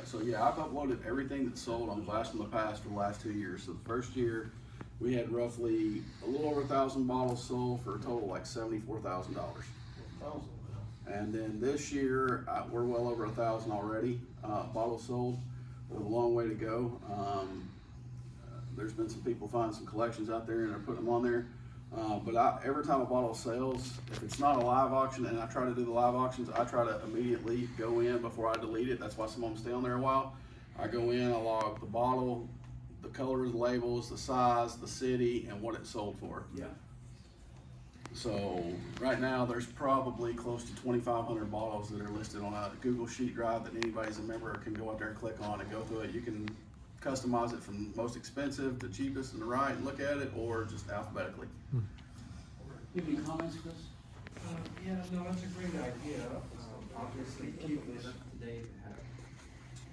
So yeah, I've uploaded everything that's sold on Glass from the Past for the last 2 years. So the first year, we had roughly a little over 1,000 bottles sold for a total of like $74,000. And then this year, we're well over 1,000 already, bottles sold. We have a long way to go. There's been some people finding some collections out there and they're putting them on there. But every time a bottle sells, if it's not a live auction, and I try to do the live auctions, I try to immediately go in before I delete it. That's why some of them stay on there a while. I go in, I log the bottle, the colors, the labels, the size, the city, and what it sold for. Yeah. So right now there's probably close to 2,500 bottles that are listed on a Google Sheet drive that anybody's a member can go out there and click on and go through it. You can customize it from most expensive to cheapest and the right and look at it, or just alphabetically. You have any comments, Chris? Yeah, no, that's a great idea. Obviously, keeping it up to date,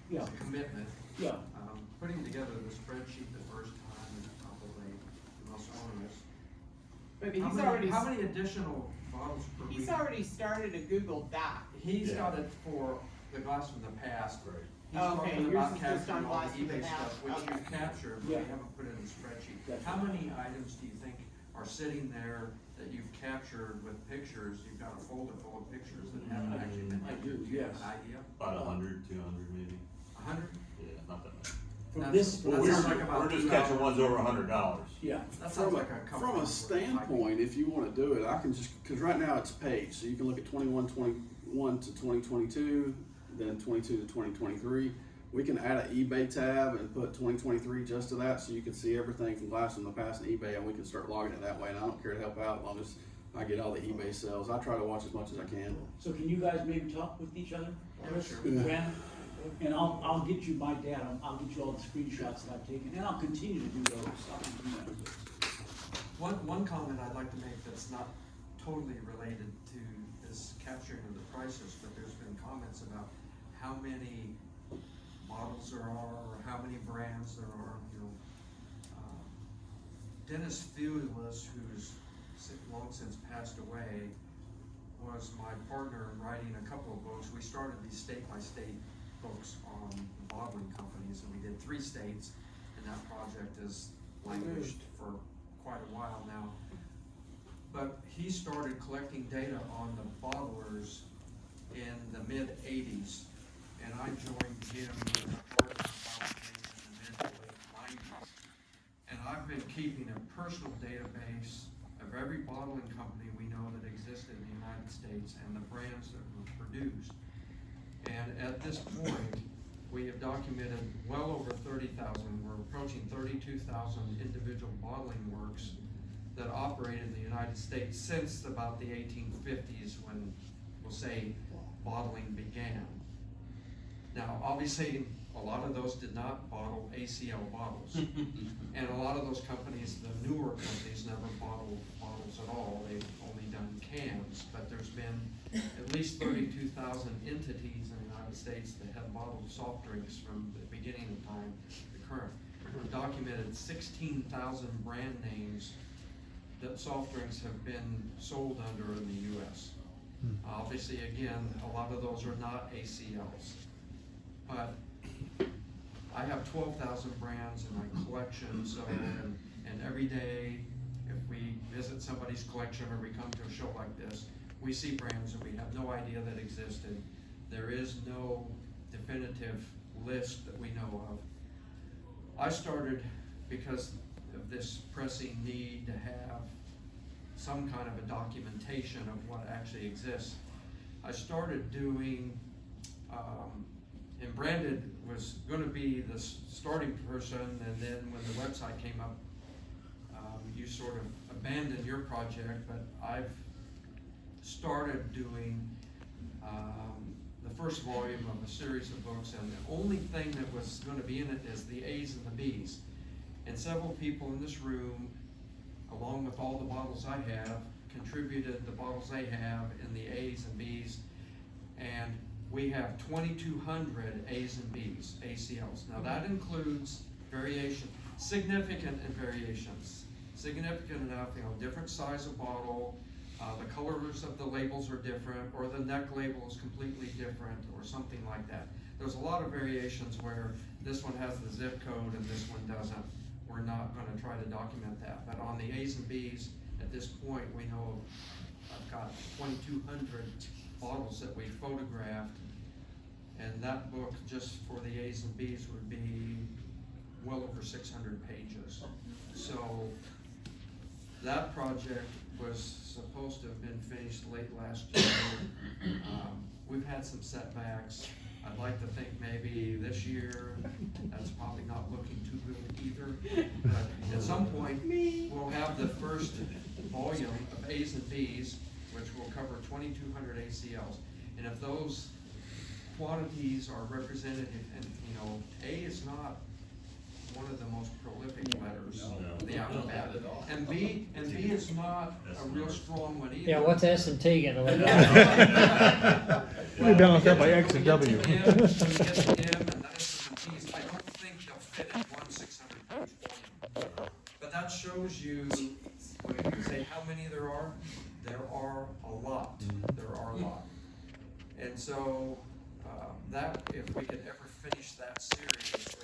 Yeah. it's a commitment. Yeah. Putting together the spreadsheet the first time is probably the most onerous. But How many additional bottles per week? he's already started a Google Doc. He's got it for the Glass from the Past. Right. He's Okay, talking yours about is just capturing on all Glass the from the eBay Past. stuff, which Okay. you've captured, but Yeah. we haven't put in the spreadsheet. That's How right. many items do you think are sitting there that you've captured with pictures? You've got a folder full of pictures that haven't actually been I entered. do, Do you have yes. an idea? About 100, 200 maybe. 100? Yeah, not that much. From this, That We're sounds like about we're just 2 catching hours. ones over $100. yeah. That sounds like a couple. From a hours worth of typing. standpoint, if you want to do it, I can just, because right now it's page, so you can look at 21 to 2022, then 22 to 2023. We can add an eBay tab and put 2023 just to that, so you can see everything from Glass from the Past and eBay, and we can start logging it that way. And I don't care to help out as long as I get all the eBay sales. I try to watch as much as I can. So can you guys maybe talk with each other? Yeah, sure. Brandon? And I'll get you my data, I'll get you all the screenshots that I've taken, and I'll continue to do those. I'll continue to do those. One comment I'd like to make that's not totally related to this capturing of the prices, but there's been comments about how many bottles there are, or how many brands there are, you know. Dennis Fewless, who's long since passed away, was my partner in writing a couple of books. We started these state-by-state books on the bottling companies, and we did 3 states, and that project has languished for quite a while now. But he started collecting data on the bottlers in the mid-80s, and I joined him with a partner in the mid to late 90s. And I've been keeping a personal database of every bottling company we know that existed in the United States and the brands that were produced. And at this point, we have documented well over 30,000, we're approaching 32,000 individual bottling works that operate in the United States since about the 1850s, when, we'll say, bottling began. Now, obviously, a lot of those did not bottle ACL bottles. And a lot of those companies, the newer companies, never bottled bottles at all. They've only done cans. But there's been at least 32,000 entities in the United States that have bottled soft drinks from the beginning of time to current. We've documented 16,000 brand names that soft drinks have been sold under in the U.S. Obviously, again, a lot of those are not ACLs. But I have 12,000 brands in my collection, so, and every day, if we visit somebody's collection or we come to a show like this, we see brands that we have no idea that existed. There is no definitive list that we know of. I started because of this pressing need to have some kind of a documentation of what actually exists. I started doing, and Brandon was going to be the starting person, and then when the website came up, you sort of abandoned your project, but I've started doing the first volume of a series of books, and the only thing that was going to be in it is the A's and the B's. And several people in this room, along with all the bottles I have, contributed the bottles they have in the A's and B's, and we have 2,200 A's and B's, ACLs. Now that includes variation, significant and variations. Significant enough, you know, different size of bottle, the colors of the labels are different, or the neck label is completely different, or something like that. there's a lot of variations where this one has the zip code and this one doesn't. We're not gonna try to document that, but on the A's and B's, at this point, we know I've got 2,200 bottles that we photographed, and that book, just for the A's and B's, would be well over 600 pages. So, that project was supposed to have been finished late last year. We've had some setbacks. I'd like to think maybe this year, that's probably not looking too good either. But at some point, we'll have the first volume of A's and B's, which will cover 2,200 ACLs. And if those quantities are represented, and A is not one of the most prolific letters in the alphabet. And B is not a real strong one either. Yeah, what's S and T gonna look like? We've been on there by X and W. When you get to M and the S's and T's, I don't think they'll fit in one 600-page volume. But that shows you, when you say how many there are a lot. There are a lot. And so, that, if we could ever finish that series,